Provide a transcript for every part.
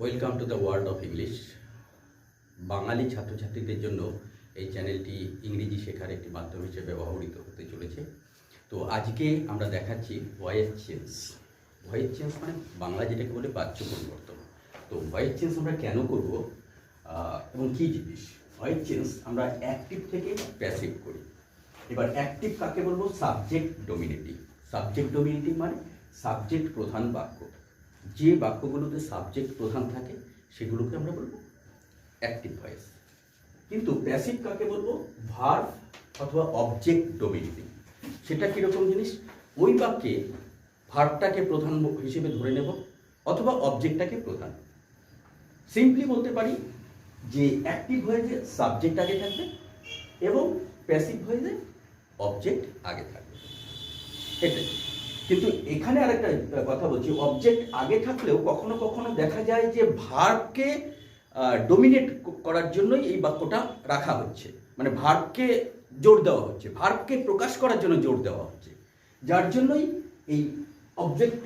Welcome to the world of English. Bangali ছাত্রছাত্রীদের জন্য এই চ্যানেলটি ইংরেজি শেখার একটি মাধ্যম হিসেবে ব্যবহৃত হতে চলেছে। তো আজকে আমরা দেখাচ্ছি ভয়েস চেঞ্জ। ভয়েস চেঞ্জ মানে বাংলা যেটাকে বলে বাচ্য পরিবর্তন। তো ভয়েস চেঞ্জ আমরা কেন করব এবং কী জিনিস? ভয়েস চেঞ্জ আমরা অ্যাক্টিভ থেকে প্যাসিভ করি। এবার অ্যাক্টিভ কাকে বলবো? Subject dominating. সাবজেক্ট ডোমিনেটিং মানে সাবজেক্ট প্রধান বাক্য। যে বাক্যগুলোতে সাবজেক্ট প্রধান থাকে সেগুলোকে আমরা বলবো অ্যাক্টিভ ভয়েস। কিন্তু প্যাসিভ কাকে বলবো? ভার্ব অথবা অবজেক্ট ডোমিনেটিং। সেটা কীরকম জিনিস? ওই বাক্যে ভার্বটাকে প্রধান হিসেবে ধরে নেব অথবা অবজেক্টটাকে প্রধান। সিম্পলি বলতে পারি যে অ্যাক্টিভ ভয়েসে সাবজেক্ট আগে থাকবে এবং প্যাসিভ ভয়েসে অবজেক্ট আগে থাকবে, এটাই। কিন্তু এখানে আরেকটা কথা বলছি, অবজেক্ট আগে থাকলেও কখনো কখনো দেখা যায় যে ভার্বকে ডোমিনেট করার জন্যই এই বাক্যটা রাখা হচ্ছে, মানে ভার্বকে জোর দেওয়া হচ্ছে, ভার্বকে প্রকাশ করার জন্য জোর দেওয়া হচ্ছে, যার জন্যই এই অবজেক্ট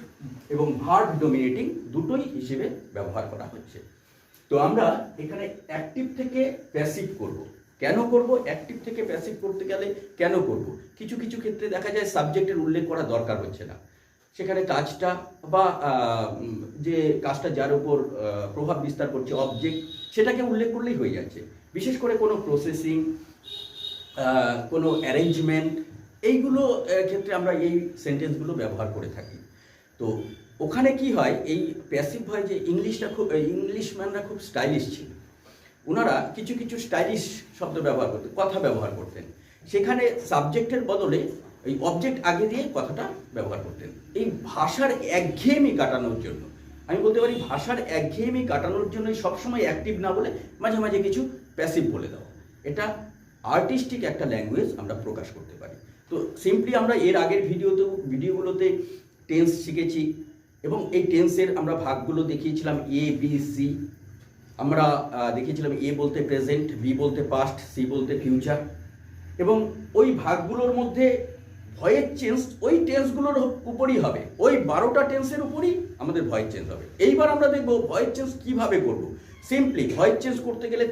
এবং ভার্ব ডোমিনেটিং দুটোই হিসেবে ব্যবহার করা হচ্ছে। তো আমরা এখানে অ্যাক্টিভ থেকে প্যাসিভ করব। কেন করব? অ্যাক্টিভ থেকে প্যাসিভ করতে গেলে কেন করব? কিছু কিছু ক্ষেত্রে দেখা যায় সাবজেক্টের উল্লেখ করা দরকার হচ্ছে না, সেখানে কাজটা বা যে কাজটা যার উপর প্রভাব বিস্তার করছে অবজেক্ট, সেটাকে উল্লেখ করলেই হয়ে যাচ্ছে। বিশেষ করে কোনো প্রসেসিং, কোনো অ্যারেঞ্জমেন্ট, এইগুলো ক্ষেত্রে আমরা এই সেন্টেন্সগুলো ব্যবহার করে থাকি। তো ওখানে কি হয়, এই প্যাসিভ হয় যে ইংলিশম্যানরা খুব স্টাইলিশ ছিল, ওনারা কিছু কিছু স্টাইলিশ শব্দ ব্যবহার করতেন, কথা ব্যবহার করতেন, সেখানে সাবজেক্টের বদলে এই অবজেক্ট আগে দিয়ে কথাটা ব্যবহার করতেন। এই ভাষার একঘেয়েমি কাটানোর জন্য, আমি বলতে পারি ভাষার একঘেয়েমি কাটানোর জন্যই সবসময় অ্যাক্টিভ না বলে মাঝে মাঝে কিছু প্যাসিভ বলে দেওয়া। এটা আর্টিস্টিক একটা ল্যাঙ্গুয়েজ আমরা প্রকাশ করতে পারি। তো সিম্পলি আমরা এর আগের ভিডিওগুলোতে টেন্স শিখেছি এবং এই টেন্সের আমরা ভাগগুলো দেখিয়েছিলাম এ বি সি। আমরা দেখিয়েছিলাম এ বলতে প্রেজেন্ট, বি বলতে পাস্ট, সি বলতে ফিউচার, এবং ওই ভাগগুলোর মধ্যে ভয়েস চেঞ্জ ওই টেন্সগুলোর উপরই হবে, ওই 12টা টেন্সের উপরই আমাদের ভয়েস চেঞ্জ হবে। এইবার আমরা দেখব ভয়েস চেঞ্জ কীভাবে করব। সিম্পলি ভয়েস চেঞ্জ করতে গেলে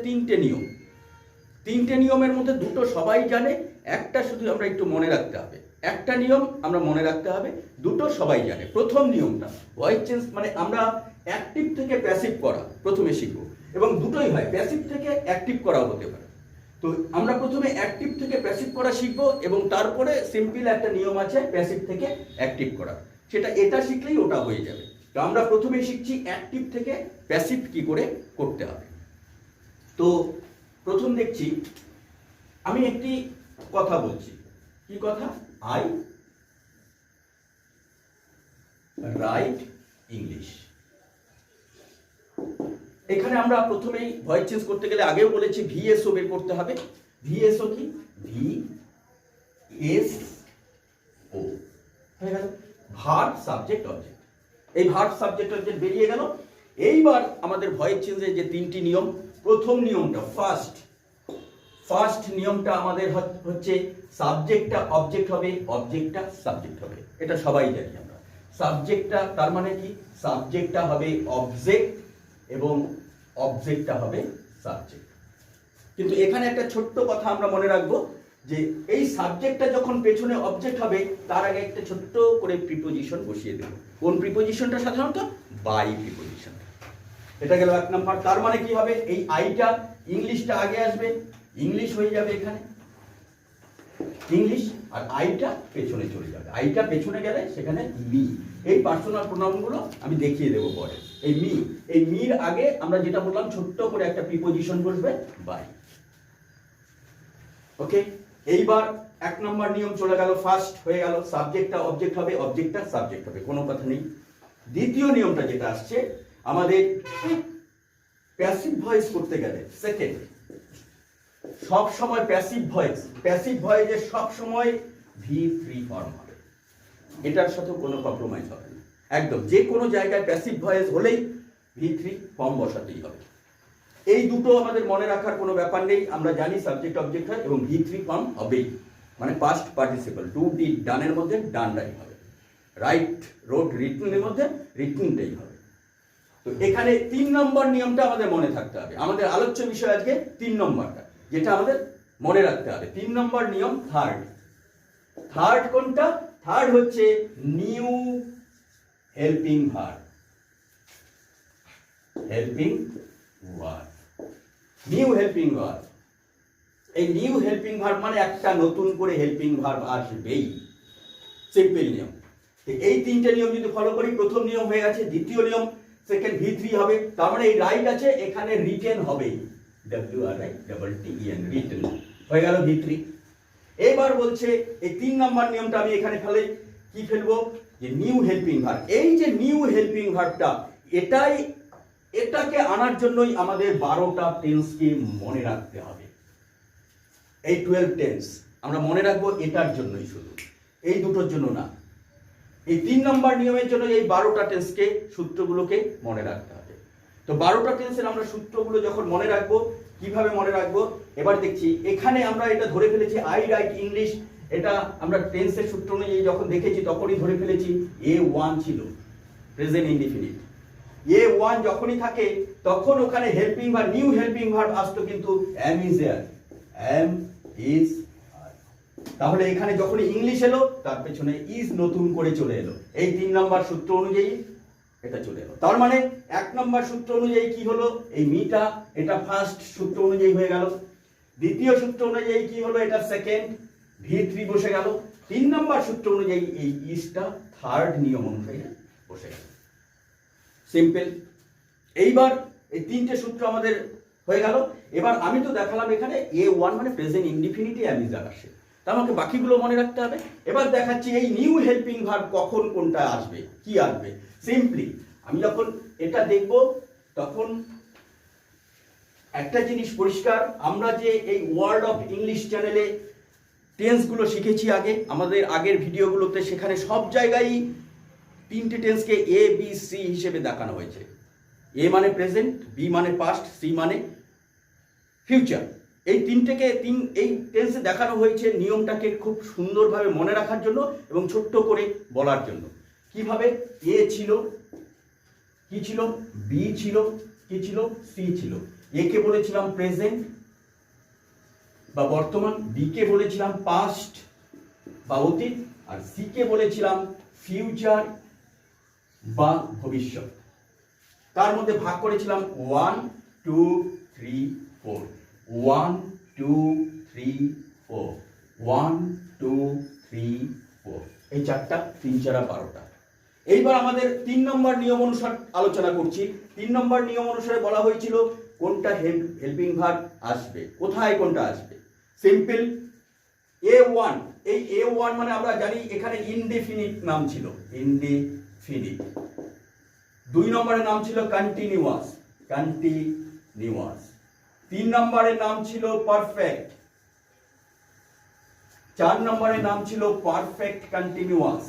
তিনটে নিয়মের মধ্যে দুটো সবাই জানে, একটা শুধু আমরা একটু মনে রাখতে হবে। একটা নিয়ম আমরা মনে রাখতে হবে, দুটো সবাই জানে। প্রথম নিয়মটা ভয়েস চেঞ্জ মানে আমরা অ্যাক্টিভ থেকে প্যাসিভ করা প্রথমে শিখব, এবং দুটোই হয়, প্যাসিভ থেকে অ্যাক্টিভ করাও হতে পারে। তো আমরা প্রথমে অ্যাক্টিভ থেকে প্যাসিভ করা শিখব এবং তারপরে সিম্পল একটা নিয়ম আছে প্যাসিভ থেকে অ্যাক্টিভ করা, সেটা এটা শিখলেই ওটা হয়ে যাবে। তো আমরা প্রথমে শিখছি অ্যাক্টিভ থেকে প্যাসিভ কি করে করতে হবে। তো প্রথম দেখছি, আমি একটি কথা বলছি, কি কথা? I right English. এখানে আমরা প্রথমেই ভয়েস চেঞ্জ করতে গেলে আগেও বলেছি ভিএসও বের করতে হবে। ভিএসও কি? ভিএসও হয়ে গেল, ভার্ব সাবজেক্ট অবজেক্ট। এই ভার্ব সাবজেক্ট অবজেক্ট বেরিয়ে গেল। এইবার আমাদের ভয়েস চেঞ্জের যে তিনটি নিয়ম, প্রথম নিয়মটা ফার্স্ট নিয়মটা আমাদের হচ্ছে সাবজেক্টটা অবজেক্ট হবে, অবজেক্টটা সাবজেক্ট হবে। এটা সবাই জানি আমরা। সাবজেক্টটা তার মানে কি? সাবজেক্টটা হবে অবজেক্ট এবং অবজেক্টটা হবে সাবজেক্ট। কিন্তু এখানে একটা ছোট্ট কথা আমরা মনে রাখবো, যে এই সাবজেক্টটা যখন পেছনে অবজেক্ট হবে তার আগে একটা ছোট্ট করে প্রিপোজিশন বসিয়ে দেব। কোন প্রিপোজিশনটা? সাধারণত বাই প্রিপোজিশন। এটা গেল এক নাম্বার। তার মানে কি হবে? এই আইটা, ইংলিশটা আগে আসবে, ইংলিশ হয়ে যাবে এখানে ইংলিশ, আর আইটা পেছনে চলে যাবে। আইটা পেছনে গেলে সেখানে মি। এই পার্সোনাল প্রোনাউনগুলো আমি দেখিয়ে দেবো পরে। এই মির আগে আমরা যেটা বললাম ছোট্ট করে একটা প্রিপোজিশন বসবে, বাই। ওকে, এইবার এক নম্বর নিয়ম চলে গেল, ফার্স্ট হয়ে গেল, সাবজেক্টটা অবজেক্ট হবে, অবজেক্টটা সাবজেক্ট হবে, কোনো কথা নেই। দ্বিতীয় নিয়মটা যেটা আসছে আমাদের প্যাসিভ ভয়েস করতে গেলে, সেকেন্ড, সব সময় প্যাসিভ ভয়েসে সব সময় V3 ফর্ম হবে। এটার সাথে কোনো কম্প্রোমাইজ হবে না, একদম। যে কোনো জায়গায় প্যাসিভ ভয়েস হলেই V3 ফর্ম বসাতেই হবে। এই দুটো আমাদের মনে রাখার কোনো ব্যাপার নেই, আমরা জানি সাবজেক্ট অবজেক্ট হয় এবং V3 ফর্ম হবেই, মানে পাস্ট পার্টিসিপল। টু ডিড ডানের মধ্যে ডানটাই হবে, রাইট রোড রিটনের মধ্যে রিটনটাই হবে। তো এখানে 3 নম্বর নিয়মটা আমাদের মনে থাকতে হবে। আমাদের আলোচ্য বিষয় আজকে 3 নম্বরটা, যেটা আমাদের মনে রাখতে হবে। 3 নম্বর নিয়ম থার্ড কোনটা? থার্ড হচ্ছে new helping verb. New helping verb, এই নিউ হেল্পিং ভার্ব মানে একটা নতুন করে হেল্পিং ভার্ব আসবেই, সিম্পল নিয়ম। এই 3টে নিয়ম যদি ফলো করি, প্রথম নিয়ম হয়ে গেছে। দ্বিতীয় নিয়ম সেকেন্ড V3 হবে, তার মানে এই রাইট আছে, এখানে রিটেন হবেই, WRITTEN, রিটেন হয়ে গেল V3। এবার বলছে এই 3 নম্বর নিয়মটা আমি এখানে কি ফেলবো, যে নিউ হেল্পিং ভার্ব। এই যে নিউ হেল্পিং ভার্বটা, এটাকে আনার জন্যই আমাদের 12টা টেন্সকে মনে রাখতে হবে। এই 12 টেন্স আমরা মনে রাখবো এটার জন্যই, শুধু এই দুটোর জন্য না। এই 3 নম্বর নিয়মের জন্য এই 12টা টেন্সকে, সূত্রগুলোকে মনে রাখতে হবে। তো 12টা টেন্সের আমরা সূত্রগুলো যখন মনে রাখবো, কিভাবে মনে রাখবো এবার দেখছি। এখানে আমরা এটা ধরে ফেলেছি আই রাইট ইংলিশ, এটা আমরা টেন্সের সূত্র অনুযায়ী যখন দেখেছি তখনই ধরে ফেলেছি A1 ছিল প্রেজেন্ট ইনডিফিনিট। A1 যখনই থাকে তখন ওখানে helping verb, new helping verb আসতো কিন্তু am is there, am is are। তাহলে এখানে যখনই ইংলিশ এলো তার পেছনে ইজ নতুন করে চলে এলো, এই 3 নম্বর সূত্র অনুযায়ী এটা চলে এলো। তার মানে 1 নম্বর সূত্র অনুযায়ী কি হলো, এই মিটা এটা ফার্স্ট সূত্র অনুযায়ী হয়ে গেল। দ্বিতীয় সূত্র অনুযায়ী কি হলো, এটা সেকেন্ড, V3 বসে গেল। 3 নম্বর সূত্র অনুযায়ী এই ইজটা থার্ড নিয়ম অনুযায়ী বসে গেল। সিম্পল। এইবার এই 3টে সূত্র আমাদের হয়ে গেল। এবার আমি তো দেখালাম এখানে A1 মানে প্রেজেন্ট ইনডিফিনিটে আমি যা আসে, তা আমাকে বাকিগুলো মনে রাখতে হবে। এবার দেখাচ্ছি এই নিউ হেল্পিং ভার্ব কখন কোনটা আসবে, কি আসবে। সিম্পলি আমি যখন এটা দেখব তখন একটা জিনিস পরিষ্কার, আমরা যে এই ওয়ার্ল্ড অফ ইংলিশ চ্যানেলে টেন্সগুলো শিখেছি আগে, আমাদের আগের ভিডিওগুলোতে, সেখানে সব জায়গায় 3টে টেন্সকে ABC হিসেবে দেখানো হয়েছে। A মানে প্রেজেন্ট, B মানে পাস্ট, C মানে ফিউচার। এই এই টেন্সে দেখানো হয়েছে নিয়মটাকে খুব সুন্দরভাবে মনে রাখার জন্য এবং ছোট্ট করে বলার জন্য। কিভাবে? A ছিল, কি ছিল, B ছিল, কি ছিল, C ছিল। A কে বলেছিলাম প্রেজেন্ট বা বর্তমান, B কে বলেছিলাম পাস্ট বা অতীত, আর C কে বলেছিলাম ফিউচার বা ভবিষ্যৎ। তার মধ্যে ভাগ করেছিলাম 1 2 3 4, 1 2 3 4, 1 2 3 4, এই চারটা, 3 4 12টা। এইবার আমাদের 3 নম্বর নিয়ম অনুসারে আলোচনা করছি। 3 নম্বর নিয়ম অনুসারে বলা হয়েছিল কোনটা হেল্পিং ভার্ব আসবে, কোথায় কোনটা আসবে। সিম্পল, A1, এই A1 মানে আমরা জানি এখানে ইনডেফিনিট নাম ছিল, ইনডেফিনিট। 2 নম্বরের নাম ছিল কন্টিনিউয়াস, 3 নম্বরের নাম ছিল পারফেক্ট, 4 নম্বরের নাম ছিল পারফেক্ট কন্টিনিউয়াস।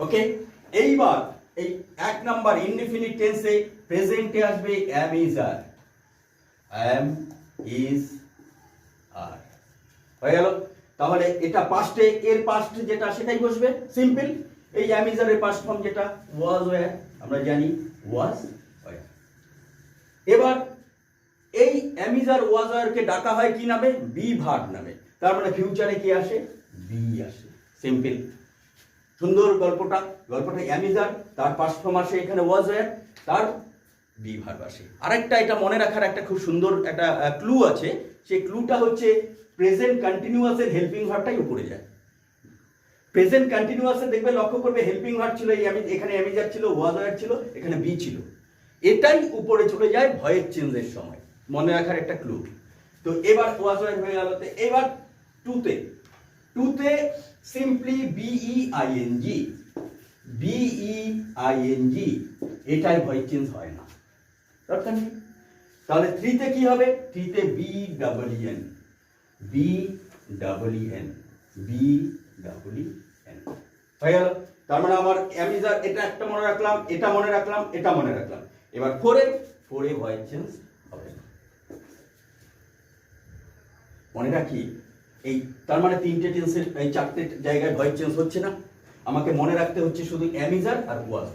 ওকে, এইবার এই 1 নম্বর ইনডেফিনিট টেন্সে প্রেজেন্টে আসবে am is are, am is are হয়ে গেল। তাহলে এটা পাস্টে, এর পাস্ট যেটা সেটাই বসবে। সিম্পল, এই am is are এর পাস্ট ফর্ম যেটা was were, আমরা জানি was were। এবার এই am is are was were কে ডাকা হয় কি নামে? বি ভার্ব নামে। তার মানে ফিউচারে কি আসে? বি আসে। সিম্পল, সুন্দর গল্পটা am is are, তার পাস্ট ফর্ম আসে এখানে was were, তার বি ভার্ব আসে। আরেকটা এটা মনে রাখার একটা খুব সুন্দর একটা ক্লু আছে, সেই ক্লুটা হচ্ছে প্রেজেন্ট কন্টিনিউয়াসের হেল্পিং ভার্বটাই উপরে যায়। প্রেজেন্ট কন্টিনিউয়াসে দেখবে, লক্ষ্য করবে হেল্পিং ভার্ব ছিল এখানে am is are ছিল, was were ছিল, এখানে বি ছিল, এটাই উপরে চলে যায় ভয়েস চেঞ্জের সময়। মনে রাখার একটা ক্লু। তো এবার was were হয়ে গেল। তো এবার টুতে সিম্পলি BEING, এটাই ভয়েস চেঞ্জ হয় না, দরকার নেই। তাহলে 3তে কি হবে? 3তে BEEN হয়ে গেল। তার মানে আমার am is are এটা একটা মনে রাখলাম, এটা মনে রাখলাম, এটা মনে রাখলাম। এবার 4এ ভয়েস চেঞ্জ হবে না, মনে রাখি। এই তার মানে 3টে টেন্সের এই 4টে জায়গায় ভয়েস চেঞ্জ হচ্ছে না। আমাকে মনে রাখতে হচ্ছে শুধু অ্যাম ইজ আর ওয়াজ।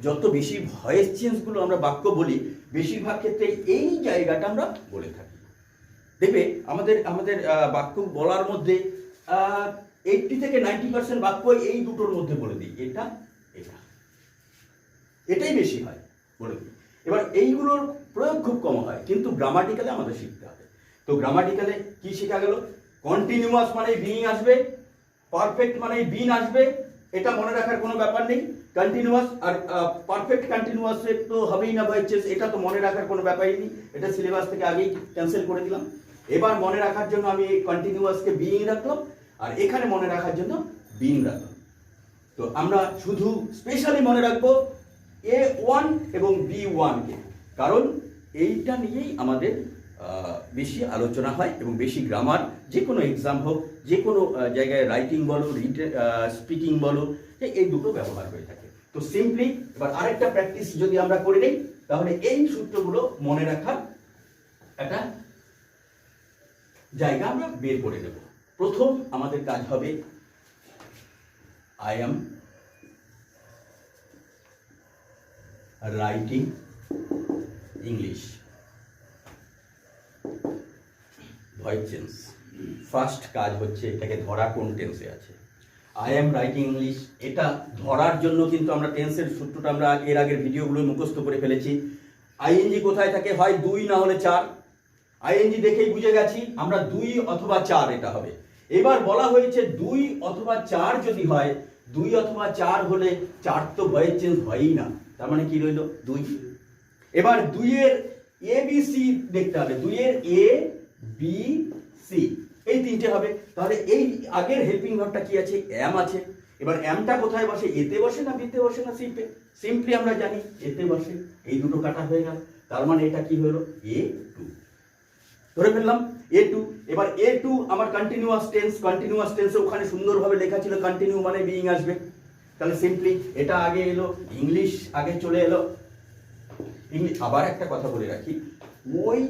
যত বেশি ভয়েস চেঞ্জগুলো আমরা বাক্য বলি বেশিরভাগ ক্ষেত্রে এই জায়গাটা আমরা বলে থাকি। দেখবে আমাদের আমাদের বাক্য বলার মধ্যে 80 থেকে 90% বাক্য এই দুটোর মধ্যে বলে দিই, এটা এটা এটাই বেশি হয় বলে দিই। এবার এইগুলোর প্রয়োগ খুব কম হয়, কিন্তু গ্রামাটিক্যালে আমাদের শিখতে হবে। তো গ্রামাটিক্যালে কি শেখা গেল? কন্টিনিউয়াস মানে বিইং আসবে, পারফেক্ট মানে বিন আসবে, এটা মনে রাখার কোনো ব্যাপার নেই। কন্টিনিউয়াস আর পারফেক্ট কন্টিনিউয়াস তো হবেই না ভয়েস চেঞ্জ, এটা তো মনে রাখার কোনো ব্যাপারই নেই, এটা সিলেবাস থেকে আগেই ক্যান্সেল করে দিলাম। এবার মনে রাখার জন্য আমি কন্টিনিউয়াসকে বিইং রাখলাম, আর এখানে মনে রাখার জন্য বিন রাখলাম। তো আমরা শুধু স্পেশালি মনে রাখবো A1 এবং B1 কে, কারণ এইটা নিয়েই আমাদের বেশি আলোচনা হয় এবং বেশি গ্রামার, যে কোনো এক্সাম হোক, যে কোনো জায়গায় রাইটিং বলো, স্পিকিং বলো, এই দুটো ব্যবহার হয়ে থাকে। তো সিম্পলি এবার আরেকটা প্র্যাকটিস যদি আমরা করে নিই, তাহলে এই সূত্রগুলো মনে রাখার একটা জায়গা আমরা বের করে নেব। প্রথম আমাদের কাজ হবে I am writing English, voice change. First কাজ হচ্ছে এটাকে ধরা কোন টেন্সে আছে। আই এম রাইটিং ইংলিশ, এটা ধরার জন্য কিন্তু আমরা টেন্সের সূত্রটা আমরা এর আগের ভিডিওগুলো মুখস্থ করে ফেলেছি। আইএনজি কোথায় থাকে? হয় 2 না হলে 4। আইএনজি দেখেই বুঝে গেছি আমরা 2 অথবা 4 এটা হবে। এবার বলা হয়েছে 2 অথবা 4 যদি হয়, 2 অথবা 4 হলে 4 তো ভয়েস চেঞ্জ হয়ই না, তার মানে কি রইল? 2। এবার 2 এর এ বি সি দেখতে হবে, 2 এর এ বি সি এই তিনটে হবে। তাহলে এই আগের হেল্পিং ভার্বটা কি আছে? অ্যাম আছে। এবার অ্যামটা কোথায় বসে? এতে বসে না বিতে বসে না সিতে? সিম্পলি আমরা জানি এতে বসে, এই দুটো কাটা হয়ে গেল, তার মানে এটা কি হলো? A2 ধরে ফেললাম A2। এবার A2 আমার কন্টিনিউয়াস টেন্স, কন্টিনিউয়াস টেন্সে ওখানে সুন্দরভাবে লেখা ছিল কন্টিনিউ মানে বিইং আসবে, তাহলে সিম্পলি এটা আগে এলো, ইংলিশ আগে চলে এলো। ইংলিশ। আবার একটা কথা বলে রাখি, ওই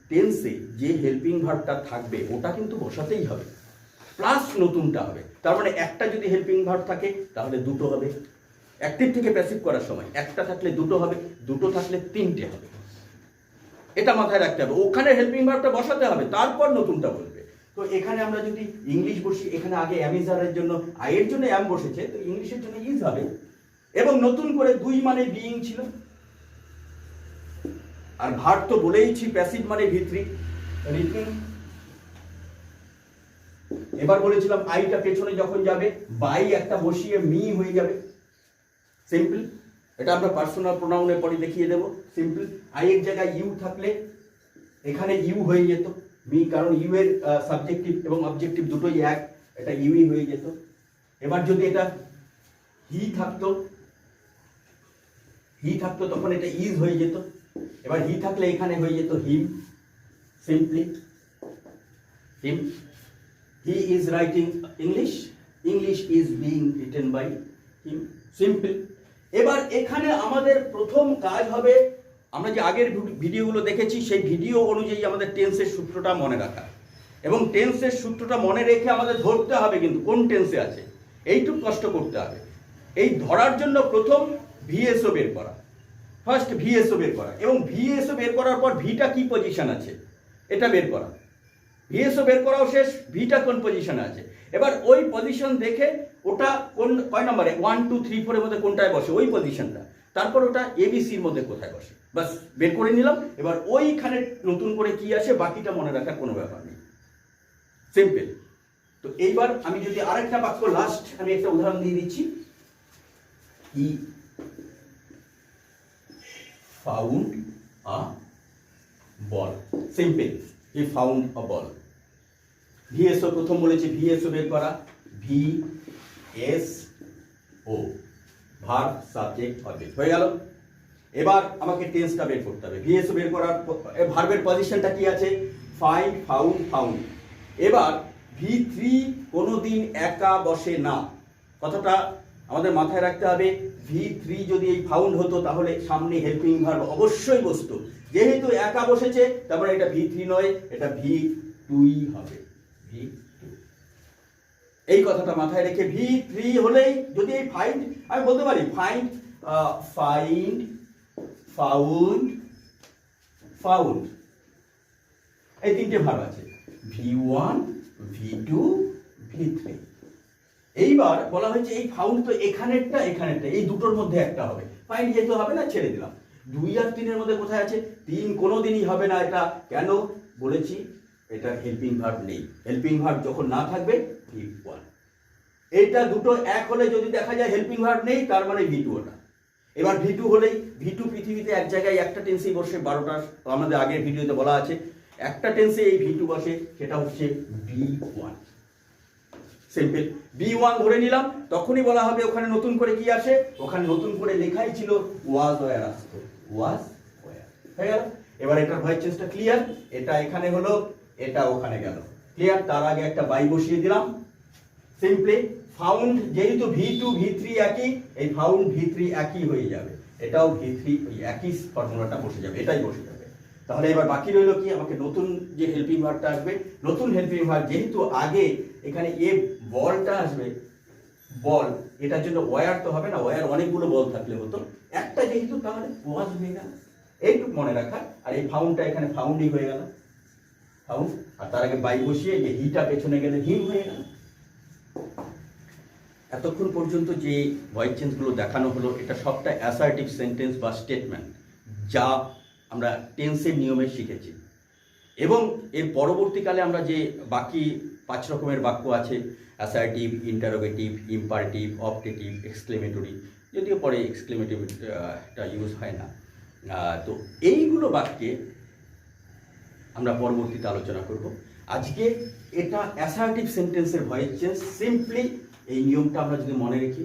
টেন্সে যে হেল্পিং ভার্বটা থাকবে ওটা কিন্তু বসাতেই হবে, প্লাস নতুনটা হবে। তার মানে একটা যদি হেল্পিং ভার্ব থাকে তাহলে দুটো হবে। অ্যাক্টিভ থেকে প্যাসিভ করার সময় একটা থাকলে দুটো হবে, দুটো থাকলে তিনটে হবে, এটা মাথায় রাখতে হবে। ওখানে হেল্পিং ভার্বটা বসাতে হবে, তারপর নতুনটা বলবে। তো এখানে আমরা যদি ইংলিশ বসি, এখানে আগে অ্যামিজারের জন্য আইয়ের জন্য অ্যাম বসেছে, তো ইংলিশের জন্য ইজ হবে। এবং নতুন করে 2 মানে বিইং ছিল, আর ভার্ব তো বলেইছি প্যাসিভ মানে ভিত্রি রিপিং। এবার বলেছিলাম আইটা পেছনে যখন যাবে বাই একটা বসিয়ে মি হয়ে যাবে, সিম্পল। এটা আমরা পার্সোনাল প্রোনাউনের পরে দেখিয়ে দেব। সিম্পল। আই এর জায়গায় ইউ থাকলে এখানে ইউ হয়ে যেত মি, কারণ ইউ এর সাবজেক্টিভ এবং অবজেক্টিভ দুটোই এক, এটা ইউই হয়ে যেত। এবার যদি এটা হি থাকতো তখন এটা ইজ হয়ে যেত। এবার হি থাকলে এখানে হয়ে যেত him, simply him. He is writing English, English is being written by him, simple. এবার এখানে আমাদের প্রথম কাজ হবে, আমরা যে আগের ভিডিওগুলো দেখেছি সেই ভিডিও অনুযায়ী আমাদের টেন্সের সূত্রটা মনে রাখা, এবং টেন্সের সূত্রটা মনে রেখে আমাদের ধরতে হবে কিন্তু কোন টেন্সে আছে, এইটুকু কষ্ট করতে হবে। এই ধরার জন্য প্রথম ভিএসও বের করা, ফার্স্ট ভিএসও বের করা, এবং ভিএসও বের করার পর ভিটা কি পজিশন আছে এটা বের করা। ভিএসও বের করাও শেষ, ভিটা কোন পজিশনে আছে। এবার ওই পজিশন দেখে ওটা কোন কয় নম্বরে 1 2 3 4 এর মধ্যে কোনটায় বসে ওই পজিশনটা, তারপর ওটা এবিসির মধ্যে কোথায় বসে, বাস বের করে নিলাম। এবার ওইখানে নতুন করে কি আসে বাকিটা মনে রাখার কোনো ব্যাপার নেই, সিম্পল। তো এইবার আমি যদি আরেকটা বাক্য লাস্ট আমি একটা উদাহরণ দিয়ে দিচ্ছি। He found a ball, simple. He found a ball. VSO প্রথম বলেছি, ভিএসও বের করা, ভিএসও ভার্ব সাবজেক্ট অবজেক্ট হয়ে গেল। এবার আমাকে টেন্সটা বের করতে হবে। ভিএসও বের করার ভার্বের পজিশনটা কি আছে? Find, found, found. এবার V3 কোনোদিন একা বসে না, কথাটা আমাদের মাথায় রাখতে হবে। V3 যদি এই ফাউন্ড হতো তাহলে সামনে হেল্পিং ভার্ব অবশ্যই বসতো, যেহেতু একা বসেছে তারপরে এটা V3 নয়, এটা V2 হবে, V2। এই কথাটা মাথায় রেখে V3 হলেই যদি এই ফাইন্ড আমি বলতে পারি ফাইন্ড ফাইন্ড ফাউন্ড ফাউন্ড এই তিনটে ভার্ব আছে V1 V2 V3। এইবার বলা হয়েছে এই ফাউন্ড তো এখানেরটা এই দুটোর মধ্যে একটা হবে, ফাইন্ড যেহেতু হবে না ছেড়ে দিলাম। 2 আর 3 এর মধ্যে কোথায় আছে? 3 কোনোদিনই হবে না। এটা কেন বলেছি? এটা হেল্পিং ভার্ব নেই। হেল্পিং ভার্ব যখন না থাকবে V1, এইটা দুটো এক হলে যদি দেখা যায় হেল্পিং ভার্ব নেই, তার মানে V2 ওটা। এবার V2 হলেই V2 পৃথিবীতে এক জায়গায় একটা টেন্সেই বসে, 12টা আমাদের আগের ভিডিওতে বলা আছে একটা টেন্সে এই V2 বসে, সেটা হচ্ছে B1। সিম্পল B1 ধরে নিলাম, তখনই বলা হবে ওখানে নতুন করে কি আসে, ওখানে নতুন করে লেখাই ছিল ওয়াজ ওয়্যার আসতো, ওয়াজ ওয়্যার হয়ে গেল। এবার এটার ভয়েস চেঞ্জটা ক্লিয়ার, এটা এখানে হলো, এটা ওখানে গেল, ক্লিয়ার। তার আগে একটা বাই বসিয়ে দিলাম। সিম্পলি ফাউন্ড যেহেতু V2 V3 একই, এই ফাউন্ড V3 একই হয়ে যাবে, এটাও V3 ওই একই ফর্মুলাটা বসে যাবে, এটাই বসে যাবে। তাহলে এবার বাকি রইলো কি, আমাকে নতুন যে হেল্পিং ভার্বটা আসবে, নতুন হেল্পিং ভার্ব যেহেতু আগে এখানে এ বলটা আসবে, বল, এটার জন্য ওয়্যার তো হবে না, ওয়্যার অনেকগুলো বল থাকলে হতো, একটা যেহেতু তাহলে ওয়াজ হয়ে গেল, এইটুকু মনে রাখা। আর এই ফাউন্ডটা এখানে ফাউন্ডই হয়ে গেল, ফাউন্ড, আর তার আগে বাই বসিয়ে যে হিটা পেছনে গেলে হিম হয়ে গেল। এতক্ষণ পর্যন্ত যে ভয়েস চেঞ্জগুলো দেখানো হলো, এটা সবটা অ্যাসার্টিভ সেন্টেন্স বা স্টেটমেন্ট, যা আমরা টেন্সের নিয়মে শিখেছি। এবং এর পরবর্তীকালে আমরা যে বাকি 5 রকমের বাক্য আছে, assertive, interrogative, imperative, optative, exclamatory, যদিও পরে এক্সক্লেমেটিভটা ইউজ হয় না, তো এইগুলো বাক্যে আমরা পরবর্তীতে আলোচনা করব। আজকে এটা অ্যাসার্টিভ সেন্টেন্সের ভয়েস চেঞ্জ। সিম্পলি এই নিয়মটা আমরা যদি মনে রাখি,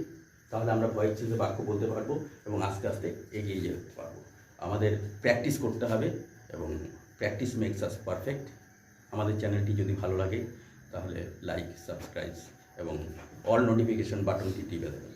তাহলে আমরা ভয়েস চেঞ্জে বাক্য বলতে পারবো এবং আস্তে আস্তে এগিয়ে যেতে পারবো। আমাদের প্র্যাকটিস করতে হবে এবং প্র্যাকটিস মেক্স আস পারফেক্ট। আমাদের চ্যানেলটি যদি ভালো লাগে তাহলে লাইক, সাবস্ক্রাইব এবং অল নোটিফিকেশন বাটনটি টিপে দেবেন।